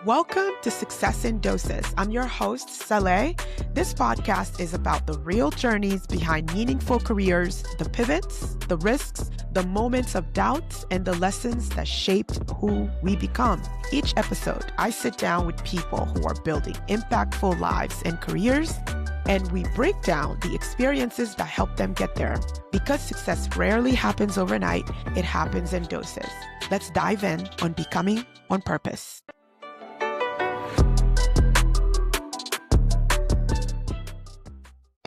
Welcome to Success in Doses. I'm your host, Saley. This podcast is about the real journeys behind meaningful careers, the pivots, the risks, the moments of doubt, and the lessons that shaped who we become. Each episode, I sit down with people who are building impactful lives and careers, and we break down the experiences that help them get there. Because success rarely happens overnight, it happens in doses. Let's dive in on Becoming on Purpose.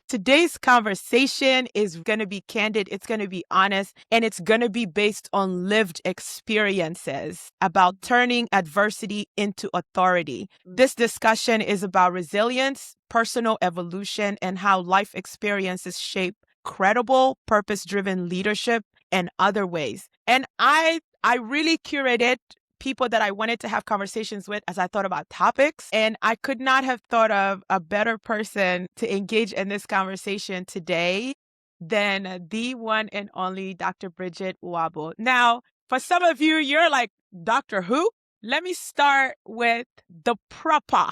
Today's conversation is going to be candid, it's going to be honest, and it's going to be based on lived experiences about turning adversity into authority. This discussion is about resilience, personal evolution, and how life experiences shape credible, purpose-driven leadership and other ways. And I really curated people that I wanted to have conversations with as I thought about topics. And I could not have thought of a better person to engage in this conversation today than the one and only Dr. Brigitte Ouabo. Now, for some of you, you're like, Dr. Who? Let me start with the proper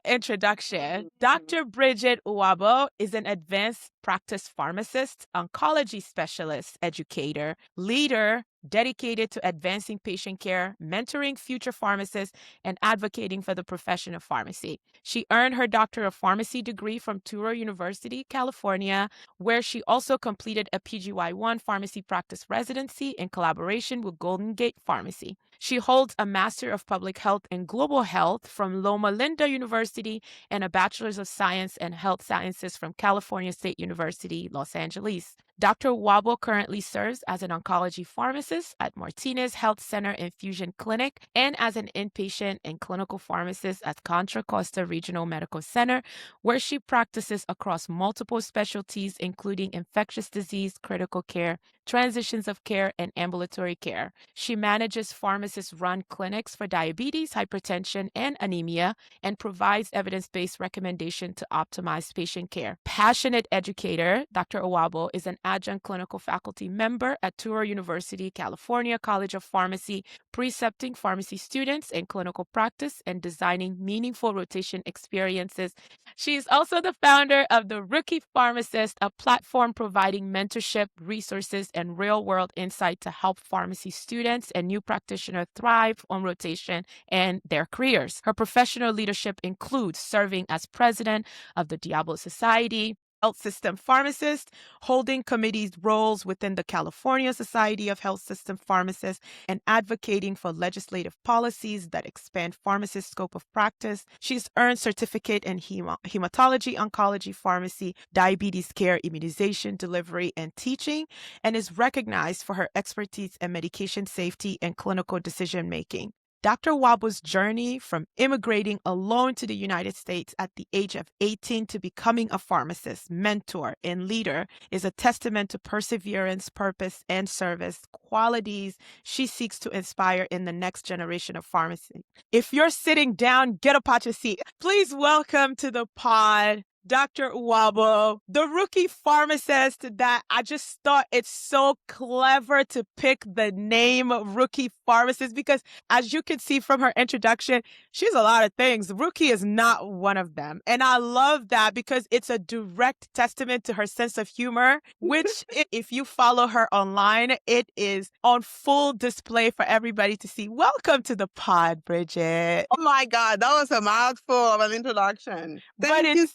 introduction. Dr. Brigitte Ouabo is an advanced practice pharmacist, oncology specialist, educator, leader, dedicated to advancing patient care, mentoring future pharmacists, and advocating for the profession of pharmacy. She earned her Doctor of Pharmacy degree from Touro University, California, where she also completed a PGY1 pharmacy practice residency in collaboration with Golden Gate Pharmacy. She holds a Master of Public Health and Global Health from Loma Linda University and a Bachelor's of Science and Health Sciences from California State University, Los Angeles. Dr. Ouabo currently serves as an oncology pharmacist at Martinez Health Center Infusion Clinic and as an inpatient and clinical pharmacist at Contra Costa Regional Medical Center, where she practices across multiple specialties, including infectious disease, critical care, transitions of care, and ambulatory care. She manages pharmacist-run clinics for diabetes, hypertension, and anemia, and provides evidence-based recommendation to optimize patient care. Passionate educator, Dr. Ouabo is an adjunct clinical faculty member at Touro University, California College of Pharmacy, precepting pharmacy students in clinical practice and designing meaningful rotation experiences. She is also the founder of the Rookie Pharmacist, a platform providing mentorship, resources, and real-world insight to help pharmacy students and new practitioners thrive on rotation and their careers. Her professional leadership includes serving as president of the Diablo Society, Health System Pharmacist, holding committees roles within the California Society of Health System Pharmacists, and advocating for legislative policies that expand pharmacists' scope of practice. She's earned certificate in hematology, oncology, pharmacy, diabetes care, immunization, delivery, and teaching, and is recognized for her expertise in medication safety and clinical decision-making. Dr. Ouabo's journey from immigrating alone to the United States at the age of 18 to becoming a pharmacist, mentor, and leader is a testament to perseverance, purpose, and service, qualities she seeks to inspire in the next generation of pharmacy. If you're sitting down, get up out your seat. Please welcome to the pod Dr. Ouabo, the rookie pharmacist that I just thought it's so clever to pick the name Rookie Pharmacist because as you can see from her introduction, she's a lot of things. Rookie is not one of them. And I love that because it's a direct testament to her sense of humor, which if you follow her online, it is on full display for everybody to see. Welcome to the pod, Bridget. Oh my God, that was a mouthful of an introduction. Thank you so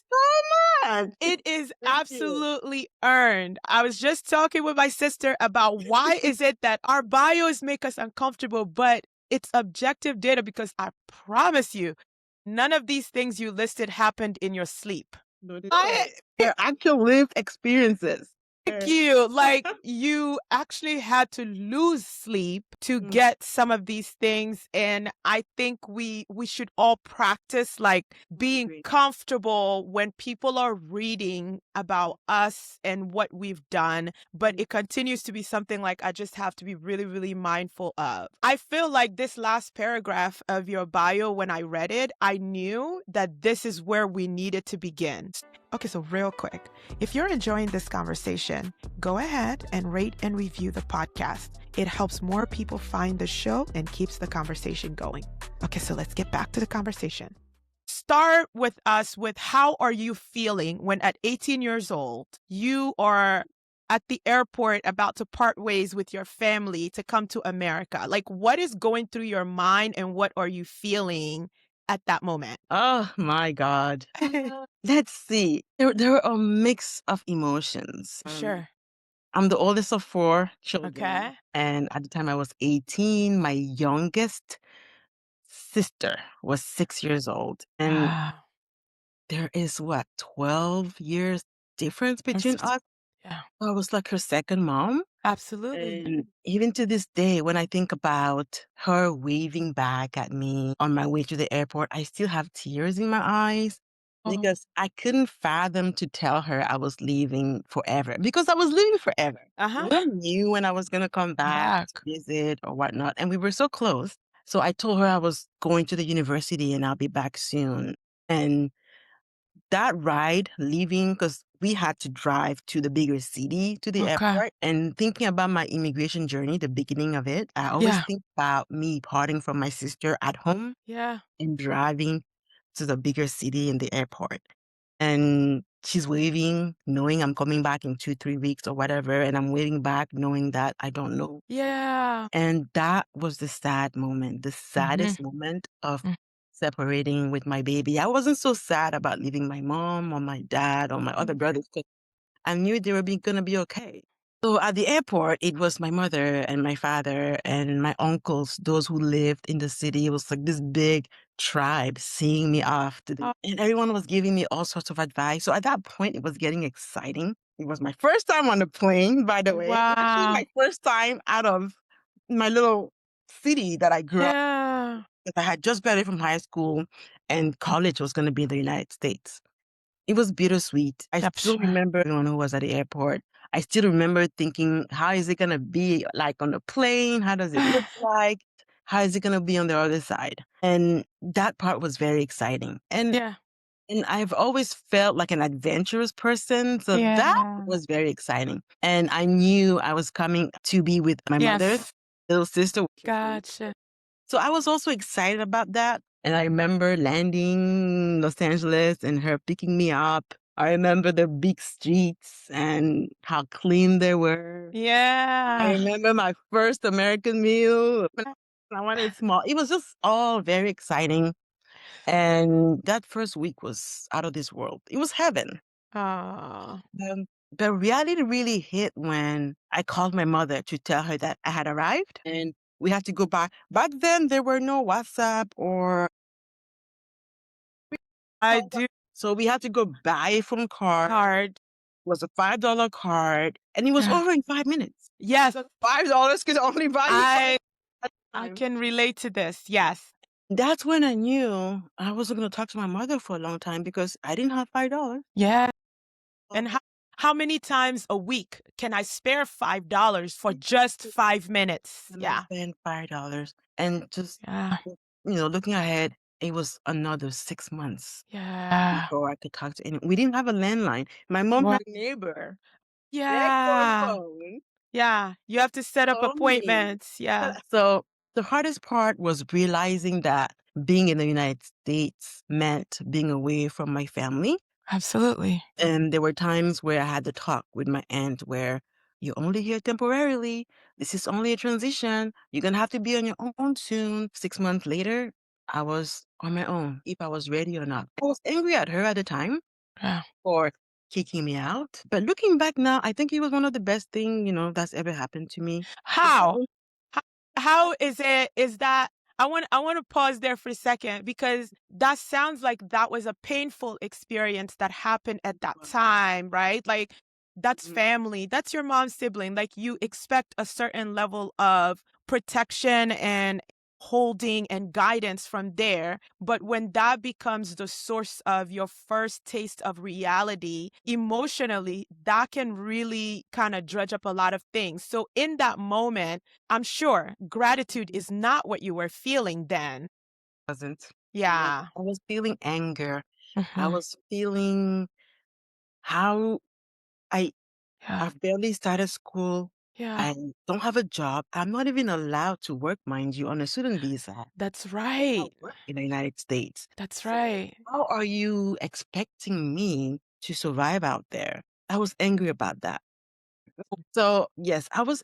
much. It is absolutely earned. I was just talking with my sister about why is it that our bios make us uncomfortable, but it's objective data because I promise you, none of these things you listed happened in your sleep. They're actual lived experiences. Thank you. Like you actually had to lose sleep to get some of these things. And I think we should all practice like being comfortable when people are reading about us and what we've done. But it continues to be something like I just have to be really, really mindful of. I feel like this last paragraph of your bio, when I read it, I knew that this is where we needed to begin. Okay, so real quick, if you're enjoying this conversation, go ahead and rate and review the podcast. It helps more people find the show and keeps the conversation going. Okay, so let's get back to the conversation. Start with us with how are you feeling when at 18 years old, you are at the airport about to part ways with your family to come to America? Like, what is going through your mind and what are you feeling at that moment? Oh my God. Let's see. There were a mix of emotions. Sure. I'm the oldest of four children. Okay. And at the time I was 18, my youngest sister was 6 years old. And Wow. there is what, 12 years difference between us? Yeah, I was like her second mom. absolutely. And even to this day, when I think about her waving back at me on my way to the airport, I still have tears in my eyes because I couldn't fathom to tell her I was leaving forever because I was leaving forever. Uh-huh. No one knew when I was going to come back to visit or whatnot. And we were so close. So I told her I was going to the university and I'll be back soon. And that ride leaving, because we had to drive to the bigger city to the Okay. airport, and thinking about my immigration journey, the beginning of it, I always Yeah. think about me parting from my sister at home Yeah. and driving to the bigger city and the airport. And she's waving, knowing I'm coming back in 2, 3 weeks or whatever. And I'm waving back, knowing that I don't know. Yeah. And that was the sad moment, the saddest moment of Mm. separating with my baby. I wasn't so sad about leaving my mom or my dad or my other brothers because I knew they were gonna be okay. So at the airport, it was my mother and my father and my uncles, those who lived in the city. It was like this big tribe seeing me off to Oh, and everyone was giving me all sorts of advice. So at that point, it was getting exciting. It was my first time on the plane, by the way. And actually wow. my first time out of my little city that I grew up. Yeah. 'Cause I had just graduated from high school and college was gonna be in the United States. It was bittersweet. I I'm still sure. remember everyone who was at the airport. I still remember thinking, how is it gonna be like on the plane? How does it look like? How is it gonna be on the other side? And that part was very exciting. Yeah. And I've always felt like an adventurous person, so that Yeah. was very exciting. And I knew I was coming to be with my mother's Yes. little sister. Gotcha. So I was also excited about that. And I remember landing in Los Angeles and her picking me up. I remember the big streets and how clean they were. I Yeah. remember my first American meal. I wanted small. It was just all very exciting. And that first week was out of this world. It was heaven. Oh. The reality really hit when I called my mother to tell her that I had arrived and we had to go back. Back then, there were no WhatsApp or I do so we had to go buy a phone card. card. It was a $5 card, and it was Yeah. over in 5 minutes. Yes. So $5 could only buy you I at the I time. can relate to this. Yes. That's when I knew I wasn't going to talk to my mother for a long time because I didn't have $5. Yeah. And So how many times a week can I spare $5 for just 5 minutes? I'm gonna Yeah. spend $5, and just Yeah. looking ahead, it was another 6 months Yeah. before I could talk to anyone. We didn't have a landline. My mom Well, had a neighbor next door yeah. phone. Yeah. You have to set up Told me. appointments. Yeah. So the hardest part was realizing that being in the United States meant being away from my family. Absolutely. And there were times where I had to talk with my aunt where you're only here temporarily. This is only a transition. You're going to have to be on your own soon. 6 months later, I was on my own, if I was ready or not. I was angry at her at the time Yeah. for kicking me out. But looking back now, I think it was one of the best things, that's ever happened to me. How? How, how is that I want to pause there for a second because that sounds like that was a painful experience that happened at that time, right? Like that's Mhm. family. That's your mom's sibling. Like you expect a certain level of protection and holding and guidance from there. But when that becomes the source of your first taste of reality, emotionally, that can really kind of dredge up a lot of things. So in that moment, I'm sure gratitude is not what you were feeling then. Wasn't. Yeah. I was feeling anger. I Mhm. was feeling how I Yeah. I've barely started school. Yeah. I don't have a job. I'm not even allowed to work, mind you, on a student visa. That's I'll right. work in the United States. That's So right. how are you expecting me to survive out there? I was angry about that. So yes, I was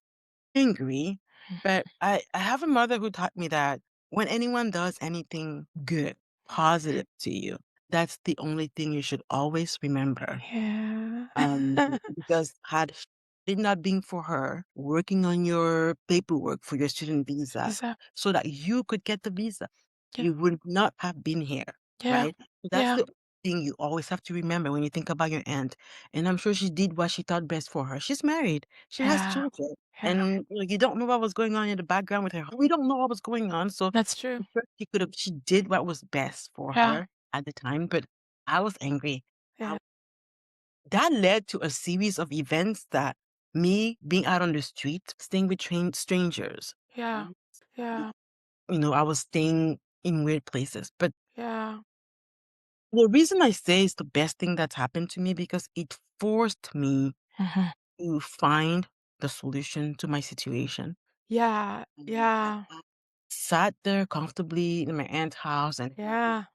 angry, but I have a mother who taught me that when anyone does anything good, positive to you, that's the only thing you should always remember. Yeah. Because had it not been for her working on your paperwork for your student visa Exactly. so that you could get the visa, Yeah. you would not have been here, Yeah. right? So that's Yeah. the thing you always have to remember when you think about your aunt. And I'm sure she did what she thought best for her. She's married, she has Yeah. children, Yeah. and you don't know what was going on in the background with her. We don't know what was going on. So That's true. I'm sure she did what was best for Yeah. her at the time, but I was angry. Yeah. That led to a series of events that me being out on the street, staying with strangers. Yeah. Mm. Yeah. I was staying in weird places. But Yeah. the reason I say it's the best thing that's happened to me because it forced me Mhm. to find the solution to my situation. Yeah. Yeah. I sat there comfortably in my aunt's house Yeah.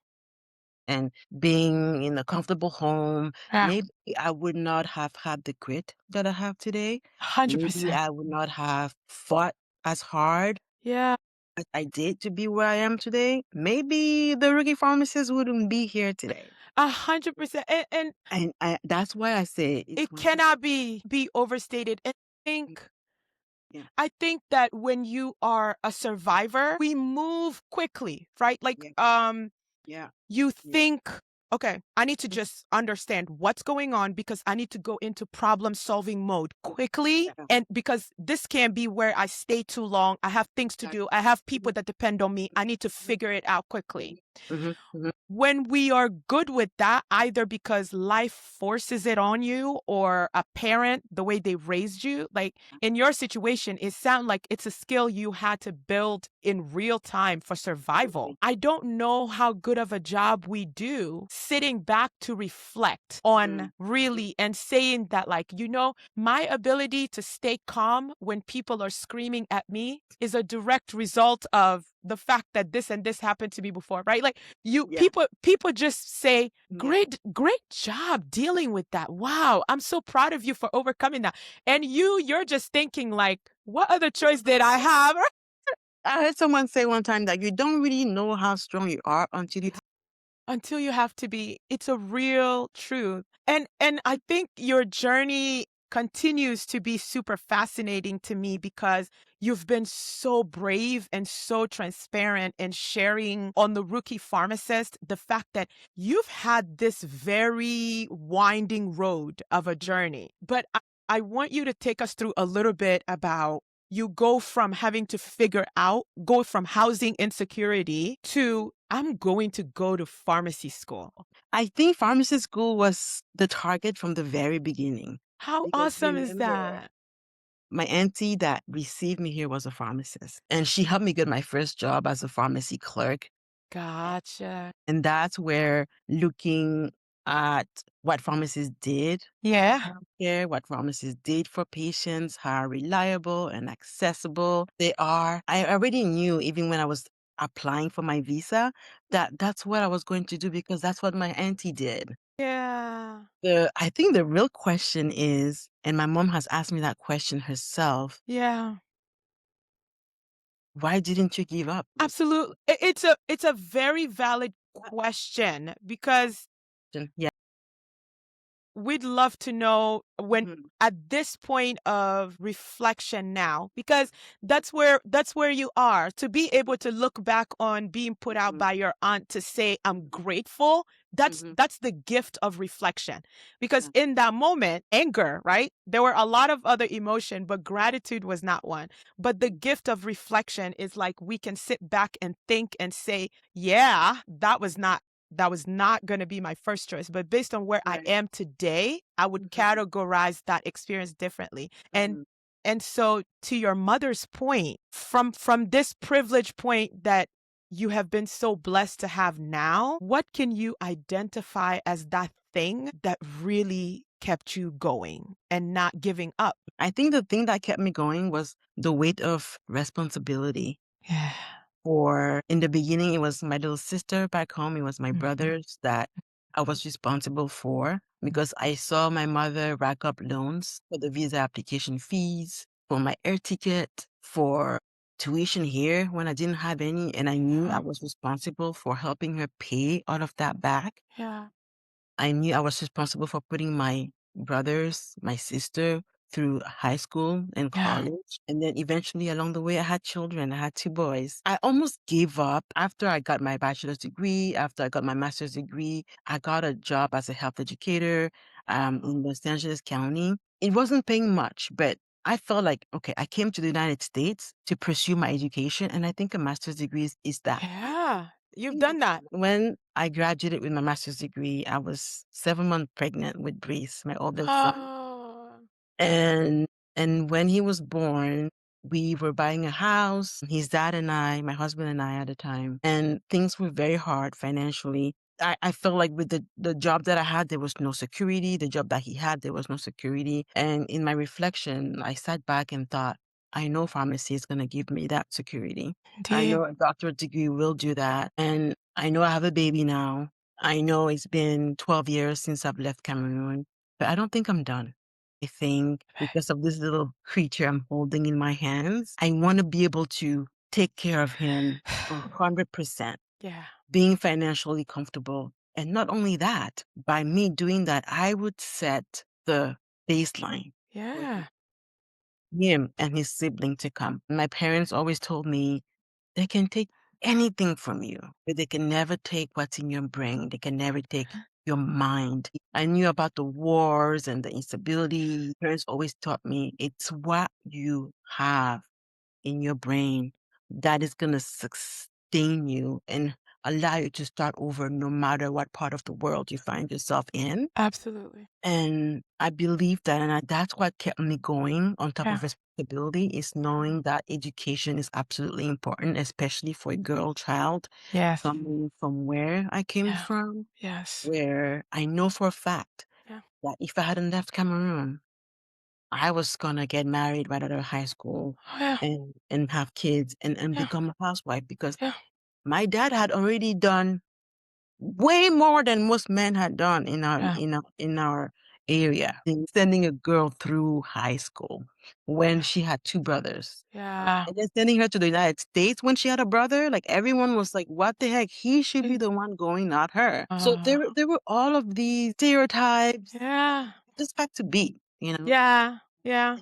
and being in a comfortable home, Yeah. maybe I would not have had the grit that I have today. Maybe 100%. I would not have fought as hard Yeah. as I did to be where I am today. Maybe the rookie pharmacist wouldn't be here today. 100%. And And that's why I say it's it one of the cannot be overstated. And think yeah, I think that when you are a survivor, we move quickly, right? Like, yeah, yeah, you yeah, think, okay, I need to just understand what's going on because I need to go into problem solving mode quickly. yeah, And because this can't be where I stay too long, I have things to do, I have people mhm, that depend on me, I need to figure it out quickly. mhm, mhm, When we are good with that, either because life forces it on you or a parent, the way they raised you, like in your situation, it sounds like it's a skill you had to build in real time for survival. I don't know how good of a job we do sitting back to reflect on really and saying that, like, my ability to stay calm when people are screaming at me is a direct result of the fact that this and this happened to me before, right? Like, you yeah, people just say, yeah. great job dealing with that. Wow, I'm so proud of you for overcoming that. And you're just thinking, like, what other choice did I have? I heard someone say one time that you don't really know how strong you are until you. Until you have to be. It's a real truth. And I think your journey continues to be super fascinating to me because you've been so brave and so transparent in sharing on the Rookie Pharmacist the fact that you've had this very winding road of a journey. But I want you to take us through a little bit about you go from having to go from housing insecurity to I'm going to go to pharmacy school. I think pharmacy school was the target from the very beginning. How Because awesome is remember, that? my auntie that received me here was a pharmacist, and she helped me get my first job as a pharmacy clerk. Gotcha. And that's where looking at what pharmacists did for Yeah. healthcare, what pharmacists did for patients, how reliable and accessible they are. I already knew, even when I was applying for my visa, that that's what I was going to do because that's what my auntie did. Yeah. I think the real question is, and my mom has asked me that question herself, Yeah. why didn't you give up? Absolutely. It's a very valid question because Yeah. we'd love to know when Mhm, at this point of reflection now, because that's where you are, to be able to look back on being put out mhm, by your aunt to say I'm grateful. that's mhm, that's the gift of reflection, because yeah, in that moment, anger, right, there were a lot of other emotion, but gratitude was not one. But the gift of reflection is like we can sit back and think and say, yeah, that was not going to be my first choice, but based on where I right. am today, I would Mhm, categorize that experience differently. And mhm. and so, to your mother's point, from this privileged point that you have been so blessed to have now, what can you identify as that thing that really kept you going and not giving up? I think the thing that kept me going was the weight of responsibility. Yeah. For in the beginning, it was my little sister back home. It was my Mhm. brothers that I was responsible for because I saw my mother rack up loans for the visa application fees, for my air ticket, for tuition here when I didn't have any. And I knew I Yeah. was responsible for helping her pay all of that back. Yeah. I knew I was responsible for putting my brothers, my sister through high school and Yeah. college. And then eventually along the way, I had children. I had two boys. I almost gave up after I got my bachelor's degree, after I got my master's degree. I got a job as a health educator in Los Angeles County. It wasn't paying much, but I felt like, okay, I came to the United States to pursue my education. And I think a master's degree is that. Yeah. You've done that. When I graduated with my master's degree, I was 7 months pregnant with Breeze, my oldest son. Oh. And when he was born, we were buying a house, his dad and I, my husband and I at the time, and things were very hard financially. I felt like with the job that I had, there was no security. The job that he had, there was no security. And in my reflection, I sat back and thought, I know pharmacy is going to give me that security. I Indeed. know a doctorate degree will do that. And I know I have a baby now. I know it's been 12 years since I've left Cameroon, but I don't think I'm done. I think because of this little creature I'm holding in my hands, I want to be able to take care of him 100%, Yeah. being financially comfortable. And not only that, by me doing that, I would set the baseline for Yeah. him and his sibling to come. My parents always told me they can take anything from you, but they can never take what's in your brain. They can never take your mind. I knew about the wars and the instability. Parents always taught me it's what you have in your brain that is going to sustain you and allow you to start over no matter what part of the world you find yourself in. Absolutely. And I believe that, and that's what kept me going on top Yeah. of responsibility is knowing that education is absolutely important, especially for a girl child Yes. coming from where I came Yeah. from, Yes. where I know for a fact Yeah. that if I hadn't left Cameroon, I was gonna get married right out of high school Oh, yeah. and have kids and Yeah. become a housewife because Yeah. my dad had already done way more than most men had done Yeah. in our area. In sending a girl through high school when she had two brothers. Yeah. And then sending her to the United States when she had a brother, like everyone was like, "What the heck? He should be the one going, not her." So Uh, there were all of these stereotypes yeah. just had to be. Yeah. Yeah.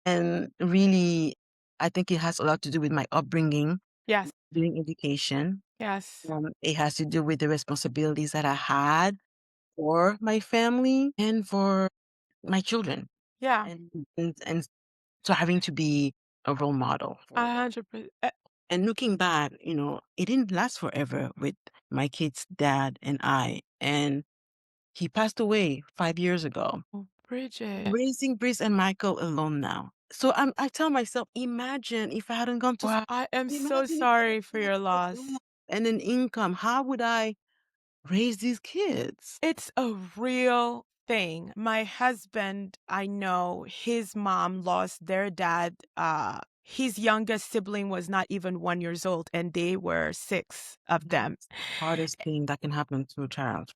And really, I think it has a lot to do with my upbringing, Yes. doing education. Yes. It has to do with the responsibilities that I had for my family and for my children. Yeah. And so having to be a role model for them. 100%. And looking back, it didn't last forever with my kid's dad and I. And he passed away 5 years ago. Bridget. Raising Brice and Michael alone now. So I tell myself, imagine if I hadn't gone to Wow. school. I am so Imagine if I sorry for didn't have your a loss. job and an income. How would I raise these kids? It's a real thing. My husband, I know his mom lost their dad. His youngest sibling was not even 1 years old, and they were six of them. That's the hardest thing that can happen to a child.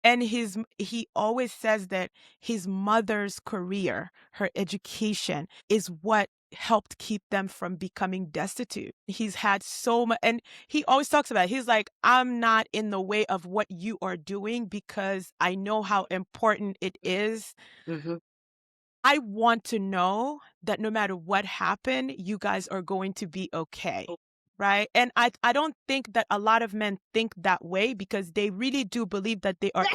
And he always says that his mother's career, her education, is what helped keep them from becoming destitute. He's had so much, and he always talks about it. He's like, I'm not in the way of what you are doing because I know how important it is. Mhm. I want to know that no matter what happened, you guys are going to be okay. Right. And I don't think that a lot of men think that way because they really do believe that they are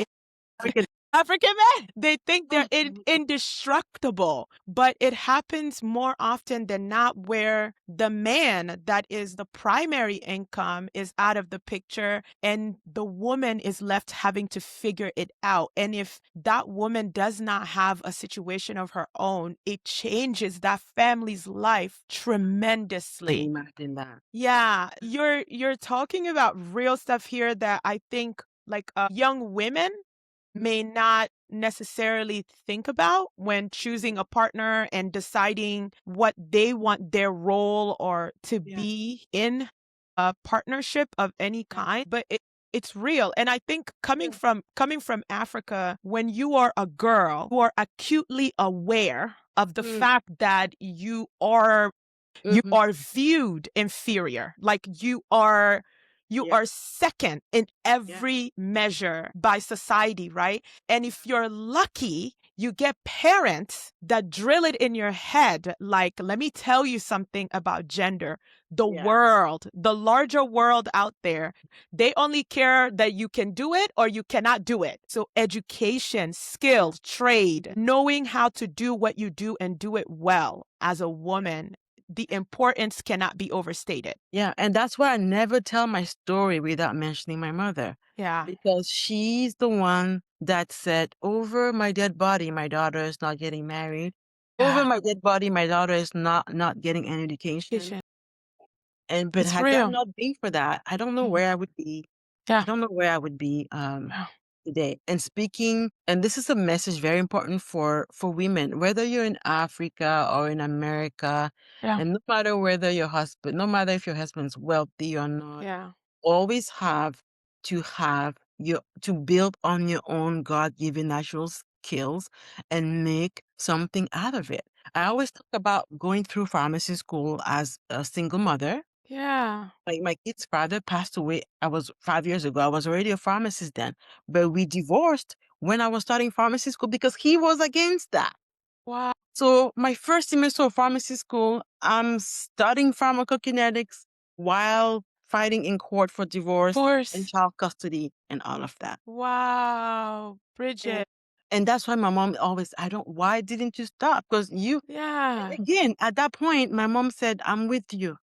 African. African men. They think they're indestructible, but it happens more often than not where the man that is the primary income is out of the picture and the woman is left having to figure it out. And if that woman does not have a situation of her own, it changes that family's life tremendously. Imagine that. Yeah, you're talking about real stuff here that I think like young women may not necessarily think about when choosing a partner and deciding what they want their role or to Yeah. be in a partnership of any Yeah. kind, but it's real. And I think Yeah. coming from Africa, when you are a girl, you are acutely aware of the Mm. fact that you Mhm. are viewed inferior. Like you Yeah. are second in Yeah. every measure by society, right? And if you're lucky, you get parents that drill it in your head like, let me tell you something about gender. The Yeah. world, the larger world out there, they only care that you can do it or you cannot do it. So education, Yeah. skill, trade, knowing how to do what you do and do it well as a woman, the importance cannot be overstated. Yeah, and that's why I never tell my story without mentioning my mother, Yeah. because she's the one that said, "Over my dead body, my daughter is not getting married. Over Yeah. my dead body, my daughter is not getting an education." Education. And but It's had that real. not been for that, I don't know Mhm. where I would be. I Yeah. don't know where I would be Yeah. today. And speaking, and this is a message very important for women, whether you're in Africa or in America, Yeah. and no matter if your husband's wealthy or not, Yeah. always have to build on your own God-given natural skills and make something out of it. I always talk about going through pharmacy school as a single mother. Yeah. Like, my kid's father passed away. I was 5 years ago. I was already a pharmacist then, but we divorced when I was starting pharmacy school because he was against that. Wow. So my first semester of pharmacy school, I'm studying pharmacokinetics while fighting in court for divorce and Force. child custody and all of that. Wow. And, Bridget. and that's why my mom always, why didn't you stop? Because Yeah. again, at that point, my mom said, I'm with you.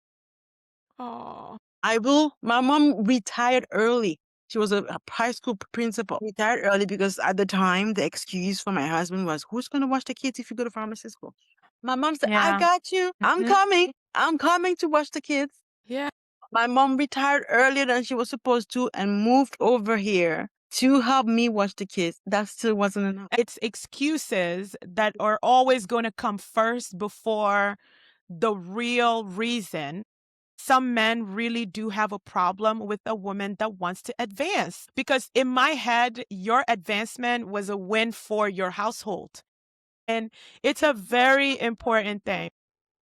Oh. My mom retired early. She was a high school principal. Retired early because at the time, the excuse for my husband was, who's going to watch the kids if you go to pharmacy school? My mom said, I Yeah. got you. I'm Mhm. coming. I'm coming to watch the kids. Yeah. My mom retired earlier than she was supposed to and moved over here to help me watch the kids. That still wasn't enough. It's excuses that are always going to come first before the real reason. Some men really do have a problem with a woman that wants to advance because in my head, your advancement was a win for your household. And it's a very important thing.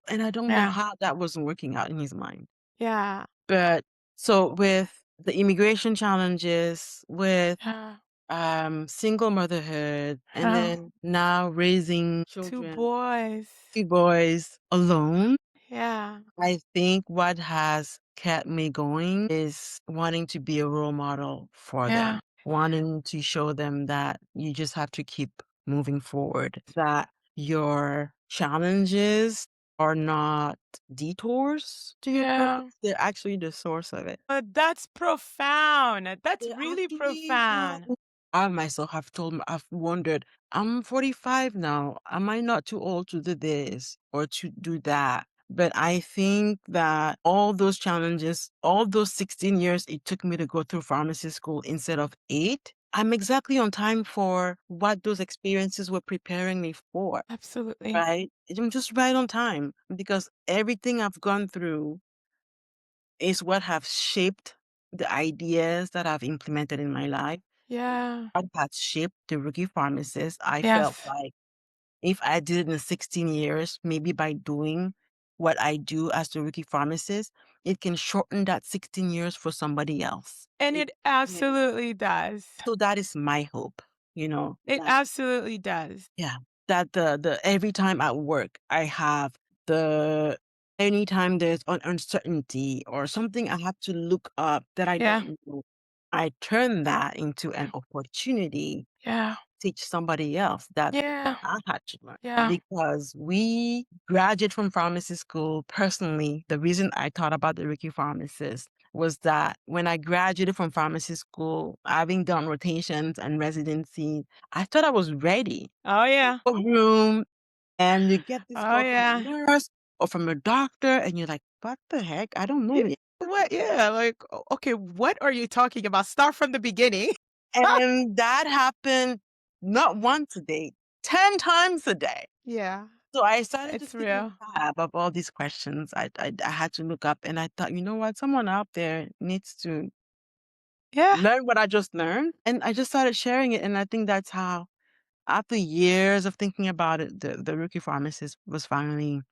And I don't know Yeah. how that wasn't working out in his mind. Yeah. But so with the immigration challenges, with Yeah. single motherhood, and Yeah. then now raising Two children, boys. 2 boys alone, Yeah. I think what has kept me going is wanting to be a role model for Yeah. them, wanting to show them that you just have to keep moving forward, that your challenges are not detours to your purpose, Yeah. they're actually the source of it. That's profound. That's They really actually are. profound. I myself I've wondered, I'm 45 now. Am I not too old to do this or to do that? But I think that all those challenges, all those 16 years it took me to go through pharmacy school instead of 8, I'm exactly on time for what those experiences were preparing me for, Absolutely. right? I'm just right on time because everything I've gone through is what have shaped the ideas that I've implemented in my life. Yeah. What has shaped the Rookie Pharmacist. I felt Yes. like if I did it in 16 years, maybe by doing what I do as the Rookie Pharmacist, it can shorten that 16 years for somebody else. And It it can. absolutely does. So that is my hope, It that absolutely does. yeah, that the every time at work I have the anytime there's uncertainty or something I have to look up that I Yeah. don't know, I turn that into an opportunity Yeah. to teach somebody else that Yeah. I had to learn. Yeah. Because we graduate from pharmacy school. Personally, the reason I thought about the Rookie Pharmacist was that when I graduated from pharmacy school, having done rotations and residency, I thought I was ready Oh yeah. room, and you get this Oh call from a yeah. nurse or from a doctor, and you're like, "What the heck? I don't Yeah. know yet." What? Yeah. Like, okay, what are you talking about? Start from the beginning. And that happened not once a day, 10 times a day. Yeah, So I started it's just keeping real. tab of all these questions. I had to look up, and I thought, you know what? Someone out there needs to Yeah. learn what I just learned. And I just started sharing it. And I think that's how, after years of thinking about it, the Rookie Pharmacist was finally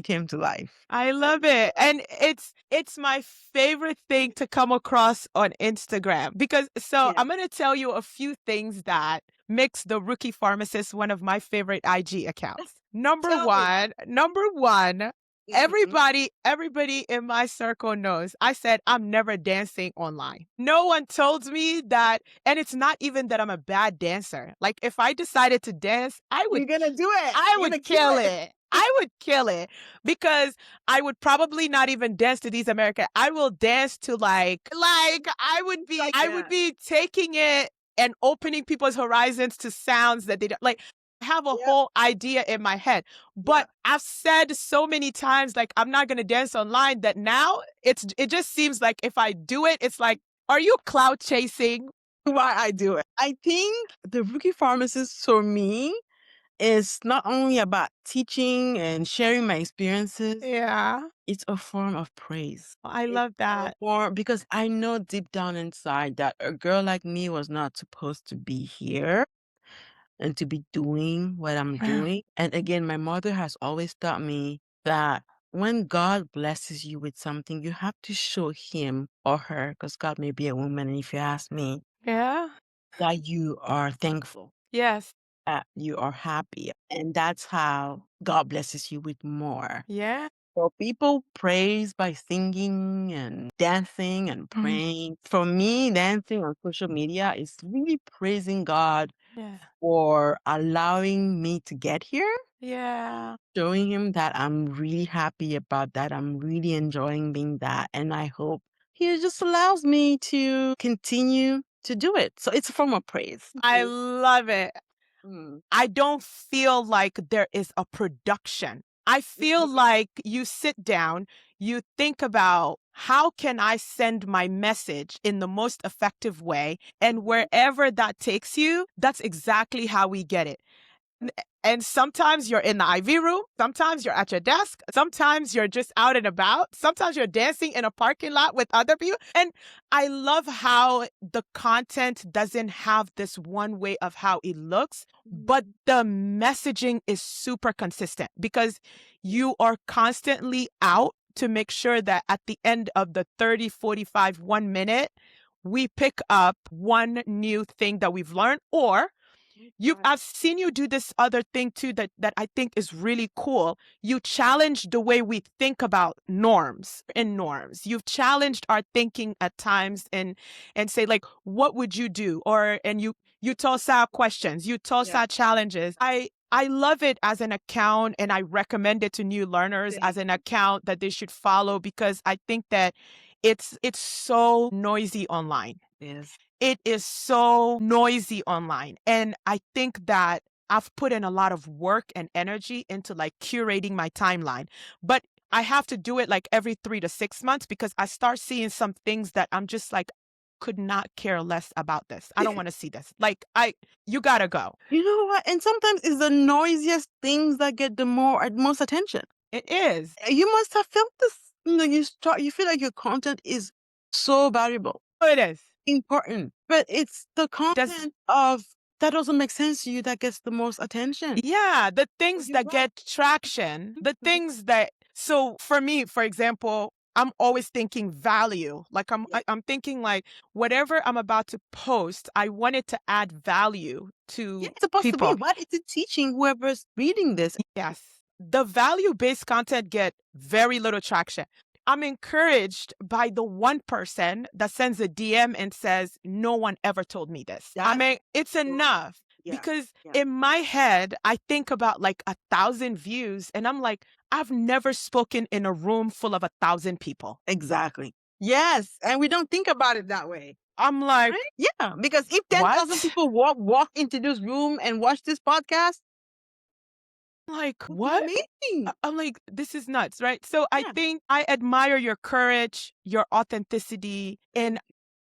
came to life. I love it. And it's my favorite thing to come across on Instagram because so Yeah. I'm going to tell you a few things that makes the Rookie Pharmacist one of my favorite IG accounts. Number Tell me. 1, number 1, Mhm. everybody in my circle knows. I said I'm never dancing online. No one told me that, and it's not even that I'm a bad dancer. Like if I decided to dance, You're gonna do it. I You're would gonna kill kill it. it. I would kill it because I would probably not even dance to these American. I will dance to like Like I would that. be taking it and opening people's horizons to sounds that they don't like. I have a Yep. whole idea in my head, but Yep. I've said so many times like I'm not gonna dance online that now it just seems like if I do it, it's like, are you cloud chasing? Why I do it. I think the Rookie Pharmacist for me is not only about teaching and sharing my experiences, Yeah, it's a form of praise. I It's love a that. form because I know deep down inside that a girl like me was not supposed to be here and to be doing what I'm Yeah. doing. And again, my mother has always taught me that when God blesses you with something, you have to show him or her, because God may be a woman, and if you ask me, Yeah. that you are thankful, Yes. that you are happy. And that's how God blesses you with more. Yeah. So people praise by singing and dancing and Mm. praying. For me, dancing on social media is really praising God Yeah. for allowing me to get here, Yeah. showing him that I'm really happy about that. I'm really enjoying being that. And I hope he just allows me to continue to do it. So it's a form of praise. I love it. Mm. I don't feel like there is a production. I feel Mhm. like you sit down, you think about how can I send my message in the most effective way? And Mhm. wherever that takes you, that's exactly how we get it. N- And sometimes you're in the IV room, sometimes you're at your desk, sometimes you're just out and about, sometimes you're dancing in a parking lot with other people. And I love how the content doesn't have this one way of how it looks, but the messaging is super consistent because you are constantly out to make sure that at the end of the 30, 45, 1 minute, we pick up one new thing that we've learned, or I've seen you do this other thing too that I think is really cool. You challenge the way we think about norms and norms. You've challenged our thinking at times and say like, what would you do? And you toss out questions, you toss Yeah. out challenges. I love it as an account and I recommend it to new learners as Thank an you. account that they should follow because I think that it's so noisy online. Yes. It is so noisy online. And I think that I've put in a lot of work and energy into like curating my timeline. But I have to do it like every 3 to 6 months because I start seeing some things that I'm just like, could not care less about this. I don't want to see this. You gotta go. You know what? And sometimes it's the noisiest things that get the most attention. It is. You must have felt this. You feel like your content is so valuable, It is. important, but it's the Does content of that doesn't make sense to you that gets the most attention. Yeah, the So things you're that right. get traction, the Mhm. things that so for me, for example, I'm always thinking value. Like Yeah. I'm thinking like whatever I'm about to post, I want it to add value Yeah, to it's supposed to be. people. What is it teaching whoever's reading this? Yes. The value-based content get very little traction. I'm encouraged by the one person that sends a DM and says, "No one ever told me this." I That's mean, it's so enough yeah. because Yeah. in my head, I think about like 1,000 views and I'm like, I've never spoken in a room full of 1,000 people. Exactly. Yes, and we don't think about it that way. I'm like, Right? Yeah, because if 10,000 what? people walk into this room and watch this podcast, Like, it would be what? amazing. I'm like, this is nuts, right? So I Yeah. think I admire your courage, your authenticity, Thank and you.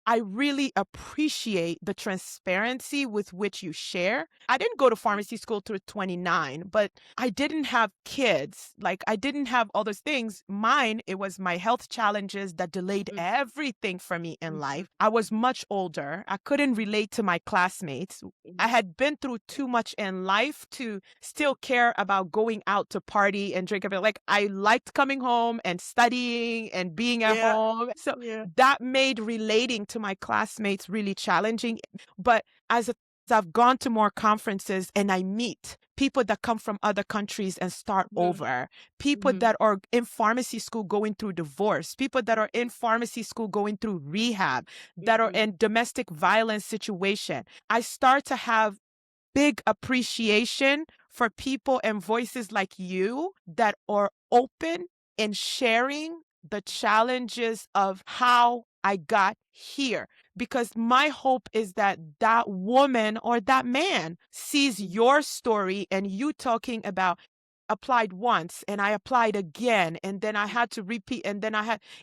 I really appreciate the transparency with which you share. I didn't go to pharmacy school till 29, but I didn't have kids. Like, I didn't have all those things. Mine, it was my health challenges that delayed Mhm. everything for me in Mhm. life. I was much older. I couldn't relate to my classmates. I Mhm. had been through too much in life to still care about going out to party and drink a bit. Like, I liked coming home and studying and being at Yeah, home. So yeah. that made relating to my classmates really challenging. But as I've gone to more conferences and I meet people that come from other countries and start Mhm. over, people Mhm. that are in pharmacy school going through divorce, people that are in pharmacy school going through rehab, that are Mhm. in domestic violence situation, I start to have big appreciation for people and voices like you that are open in sharing the challenges of how I got here. Because my hope is that that woman or that man sees Mhm. your story and you talking about applied once and I applied again and then I had to repeat and then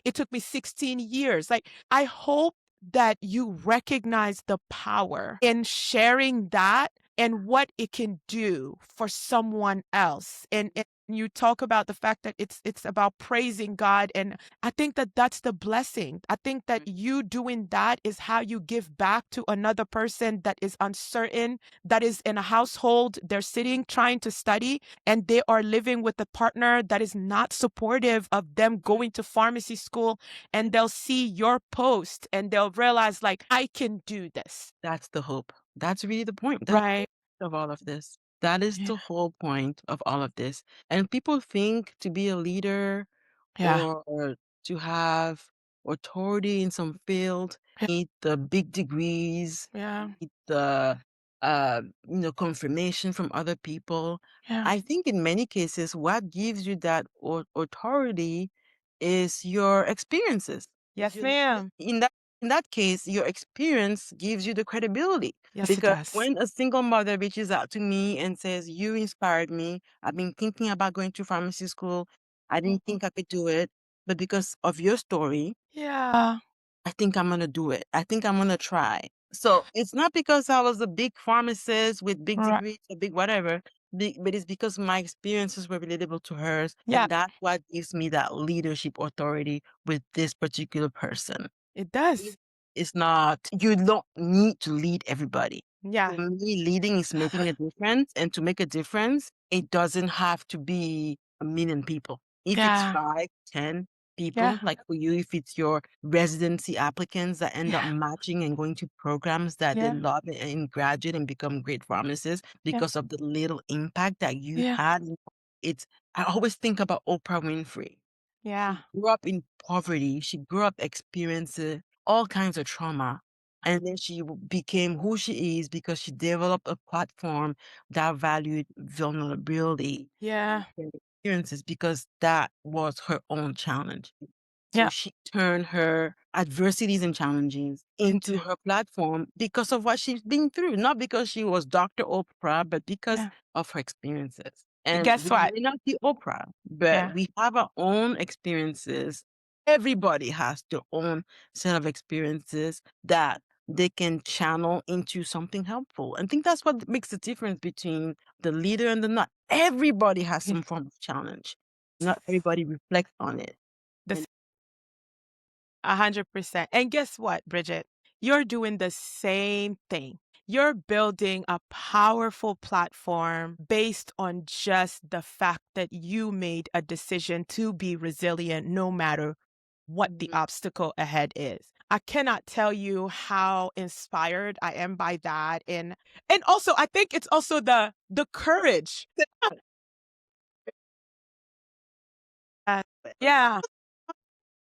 it took me 16 years. Like, I hope that you recognize the power in sharing that and what it can do for someone else. And you talk about the fact that it's about praising God, and I think that that's the blessing. I think that you doing that is how you give back to another person that is uncertain, that is in a household, they're sitting trying to study, and they are living with a partner that is not supportive of them going to pharmacy school, and they'll see your post and they'll realize, like, I can do this. That's the hope. That's really the point. That's Right. of all of this. That is Yeah. the whole point of all of this. And people think to be a leader Yeah. or to have authority in some field, Yeah. need the big degrees, Yeah. need the confirmation from other people. Yeah. I think in many cases, what gives you that authority is your experiences. Is Yes, your ma'am. in that case, your experience gives you the credibility. Yes, it Because does. when a single mother reaches out to me and says, "You inspired me. I've been thinking about going to pharmacy school. I didn't Mhm. think I could do it, but because of your story, Yeah. I think I'm gonna do it. I think I'm gonna try." So it's not because I was a big pharmacist with big Right. degrees or big whatever, but it's because my experiences were relatable to hers, Yeah, and that's what gives me that leadership authority with this particular person. it It does. it's not you don't need to lead everybody. Yeah. For me, leading is making a difference, and to make a difference, it doesn't have to be 1,000,000 people. If it's Yeah. 5, 10 Yeah. people, like for you, if it's your residency applicants that end up Yeah. matching and going to programs that they Yeah. love and graduate and become great pharmacists Yeah. because of the little impact that you Yeah. had. It's I always think about Oprah Winfrey. Yeah. She grew up in poverty. She grew up experiencing all kinds of trauma. And then she became who she is because she developed a platform that valued vulnerability Yeah. and experiences because that was her own challenge. So Yeah. she turned her adversities and challenges into Into her platform because of what she's been through, not because she was Dr. Oprah, but because yeah. of her experiences. And Guess we what? may not be Oprah, but Yeah. we have our own experiences. Everybody has their own set of experiences that they can channel into something helpful. I think that's what makes the difference between the leader and the not. Everybody has Yeah. some form of challenge. Not everybody reflects on it. This 100%. And guess what, Bridget? You're doing the same thing. You're building a powerful platform based on just the fact that you made a decision to be resilient no matter what the Mhm. obstacle ahead is. I cannot tell you how inspired I am by that. And also I think it's also the courage. Uh, yeah.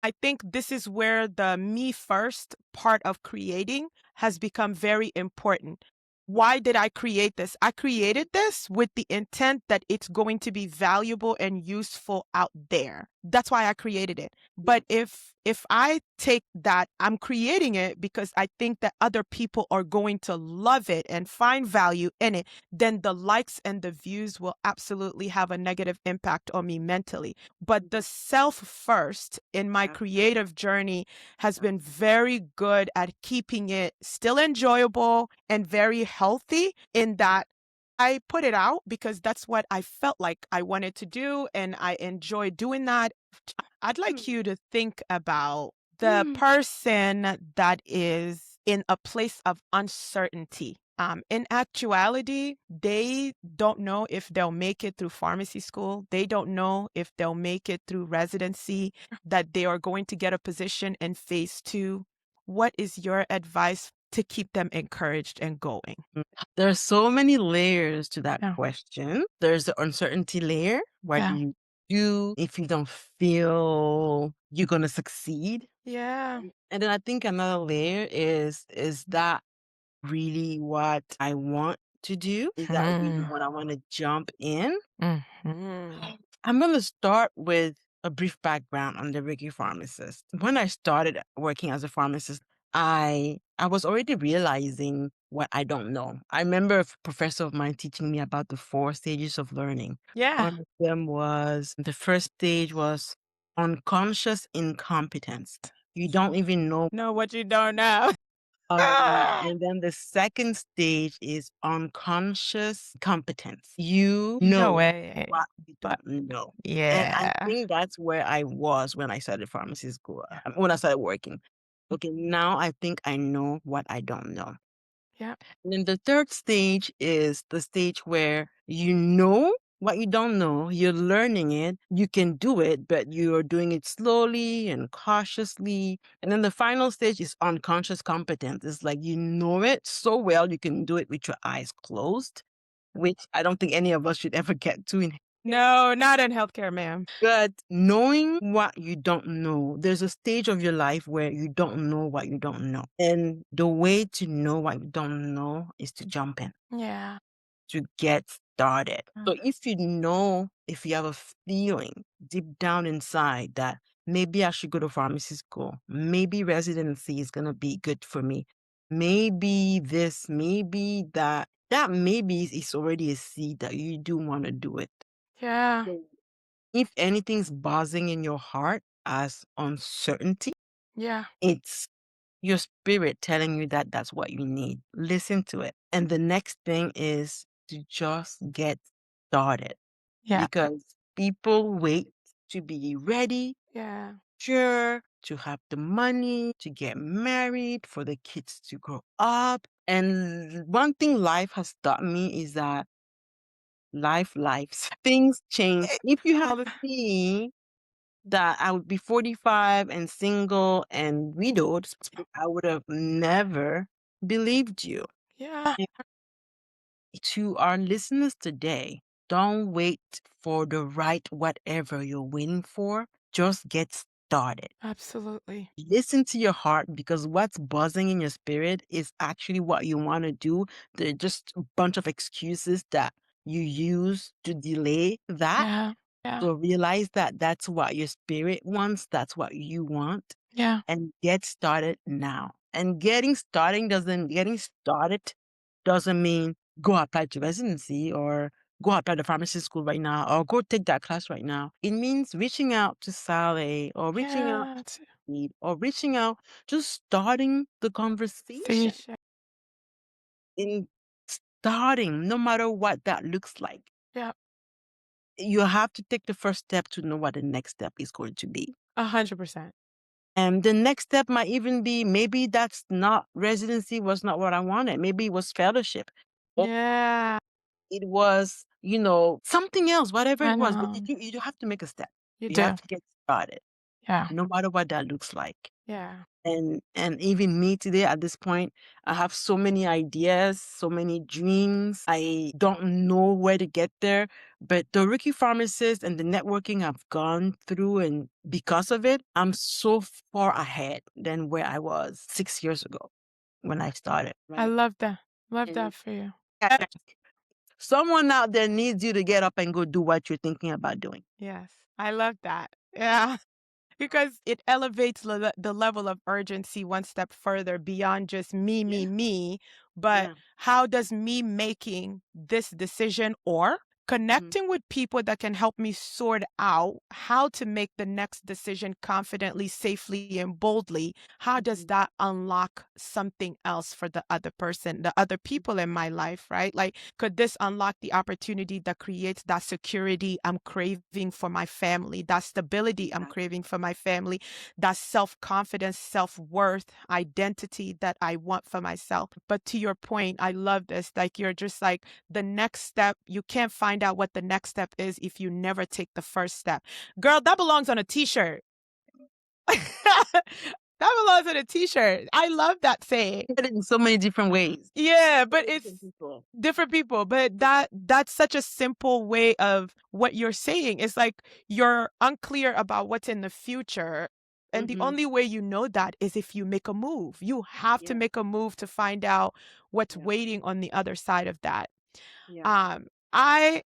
I think this is where the me first part of creating has become very important. Why did I create this? I created this with the intent that it's going to be valuable and useful out there. that's why I created it. But if I take that, I'm creating it because I think that other people are going to love it and find value in it, then the likes and the views will absolutely have a negative impact on me mentally. But the self first in my creative journey has been very good at keeping it still enjoyable and very healthy in that I put it out because that's what I felt like I wanted to do, and I enjoy doing that. I'd like you to think about the person that is in a place of uncertainty. In actuality, they don't know if they'll make it through pharmacy school. They don't know if they'll make it through residency, that they are going to get a position in phase two. What is your advice to keep them encouraged and going? There are so many layers to that Yeah. question. There's the uncertainty layer. What do Yeah. you do if you don't feel you're gonna succeed? Yeah. And then I think another layer is that really what I want to do? Is that really Hmm. what I want to jump in? Mhm. I'm going to start with a brief background on the Rookie Pharmacist. When I started working as a pharmacist, I was already realizing what I don't know. I remember a professor of mine teaching me about the four stages of learning. Yeah. One of them was the first stage was unconscious incompetence. You don't even know. Know what you don't know. And then the second stage is unconscious competence. You No know way. what you But don't know. And I yeah. think that's where I was when I started pharmacy school, when I started working. Okay, now I think I know what I don't know. Yeah. And then the third stage is the stage where you know what you don't know, you're learning it, you can do it, but you're doing it slowly and cautiously. And then the final stage is unconscious competence. It's like you know it so well, you can do it with your eyes closed, which I don't think any of us should ever get to in. No, not in healthcare, ma'am. But knowing what you don't know, there's a stage of your life where you don't know what you don't know. And the way to know what you don't know is to jump in, Yeah. to get started. So Mm. if you know, if you have a feeling deep down inside that maybe I should go to pharmacy school, maybe residency is going to be good for me, maybe this, maybe that, that maybe is already a seed that you do want to do it. Yeah. If anything's buzzing in your heart as uncertainty, Yeah. it's your spirit telling you that that's what you need. Listen to it. And the next thing is to just get started Yeah. because people wait to be ready, Yeah. sure, to have the money, to get married, for the kids to grow up. And one thing life has taught me is that lives, things change. If you All had the me that I would be 45 and single and widowed, I would have never believed you. yeah. And to our listeners today, don't wait for the right whatever you're waiting for. Just get started. Absolutely. Listen to your heart because what's buzzing in your spirit is actually what you want to do. They're just a bunch of excuses that you use to delay that. Yeah. Yeah. So realize that that's what your spirit wants, that's what you want, Yeah. and get started now. And getting started doesn't mean go apply to residency or go apply to pharmacy school right now or go take that class right now. It means reaching out to Saley or reaching out Yeah. to Steve or reaching out, just starting the conversation Station. in starting, no matter what that looks like. Yeah. You have to take the first step to know what the next step is going to be. 100%. And the next step might even be maybe that's not residency was not what I wanted. Maybe it was fellowship. Or Yeah. it was, something else, whatever I it was. But know. you have to make a step. You You have do. to get started, Yeah. no matter what that looks like. Yeah. And even me today at this point, I have so many ideas, so many dreams. I don't know where to get there, but the Rookie Pharmacist and the networking I've gone through, and because of it, I'm so far ahead than where I was 6 years ago when I started, I right? love that. Love And that for you. someone out there needs you to get up and go do what you're thinking about doing. Yes. I love that. Yeah. Because it elevates the level of urgency one step further beyond just me, me, Yeah. me. But Yeah. how does me making this decision or Hmm. connecting with people that can help me sort out how to make the next decision confidently, safely, and boldly? How does Hmm. that unlock something else for the other person, the other people in my life, right? Like, could this unlock the opportunity that creates that security I'm craving for my family, that stability I'm Exactly. craving for my family, that self-confidence, self-worth, identity that I want for myself? But to your point, I love this. Like, you're just like, the next step, you can't find out what the next step is if you never take the first step. Girl, that belongs on a t-shirt. That belongs on a t-shirt. I love that saying. Get it in so many different ways. Yeah, So but many it's different people. different people. But that's such a simple way of what you're saying. It's like you're unclear about what's in the future. And the Hmm. only way you know that is if you make a move. You have to Yeah. make a move to find out what's Yeah. waiting on the other side of that. Yeah. Um, I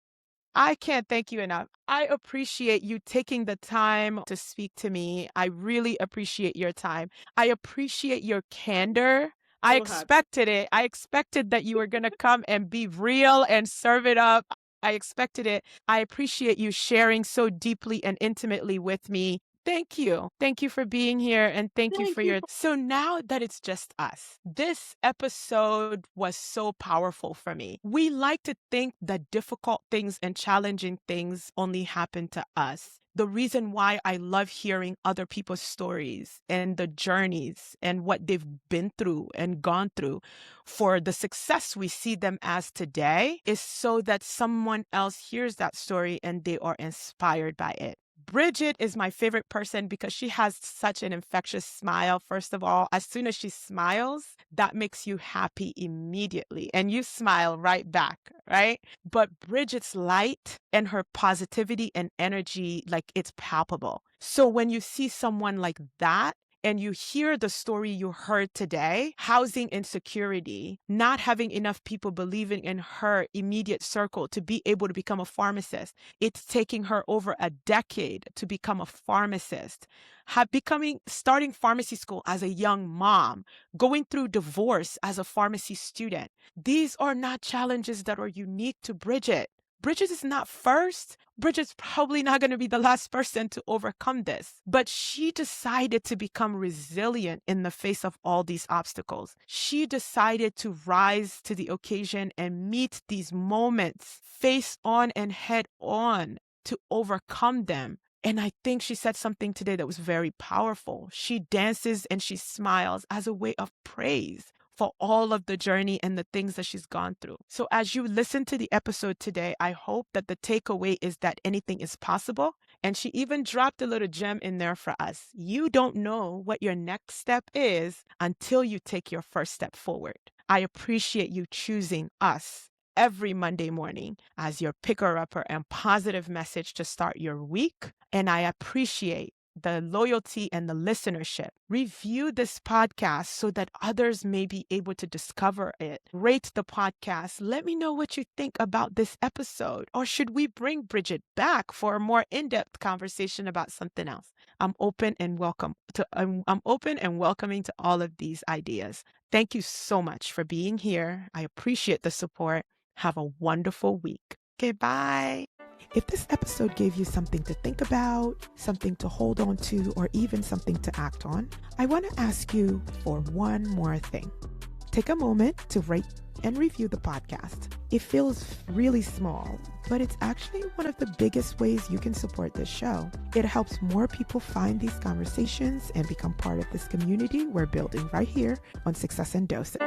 I can't thank you enough. I appreciate you taking the time to speak to me. I really appreciate your time. I appreciate your I'm candor. I so happy. expected it. I expected that you were going to come and be real and serve it up. I expected it. I appreciate you sharing so deeply and intimately with me. Thank you. Thank you for being here and thank you Thank for you. your. So now that it's just us, this episode was so powerful for me. We like to think that difficult things and challenging things only happen to us. The reason why I love hearing other people's stories and the journeys and what they've been through and gone through for the success we see them as today is so that someone else hears that story and they are inspired by it. Bridget is my favorite person because she has such an infectious smile. First of all, as soon as she smiles, that makes you happy immediately and you smile right back, right? But Bridget's light and her positivity and energy, like it's palpable. So when you see someone like that, and you hear the story you heard today, housing insecurity, not having enough people believing in her immediate circle to be able to become a pharmacist. It's taking her over a decade to become a pharmacist, starting pharmacy school as a young mom, going through divorce as a pharmacy student. These are not challenges that are unique to Bridget. Bridget is not first. Bridget's probably not going to be the last person to overcome this. But she decided to become resilient in the face of all these obstacles. She decided to rise to the occasion and meet these moments face on and head on to overcome them. And I think she said something today that was very powerful. She dances and she smiles as a way of praise for all of the journey and the things that she's gone through. So as you listen to the episode today, I hope that the takeaway is that anything is possible. And she even dropped a little gem in there for us. You don't know what your next step is until you take your first step forward. I appreciate you choosing us every Monday morning as your picker-upper and positive message to start your week. And I appreciate the loyalty and the listenership. Review this podcast so that others may be able to discover it. Rate the podcast. Let me know what you think about this episode. Or should we bring Bridget back for a more in-depth conversation about something else? I'm open and I'm open and welcoming to all of these ideas. Thank you so much for being here. I appreciate the support. Have a wonderful week. Okay, bye. If this episode gave you something to think about, something to hold on to, or even something to act on, I want to ask you for one more thing. Take a moment to rate and review the podcast. It feels really small, but it's actually one of the biggest ways you can support this show. It helps more people find these conversations and become part of this community we're building right here on Success and Dosage.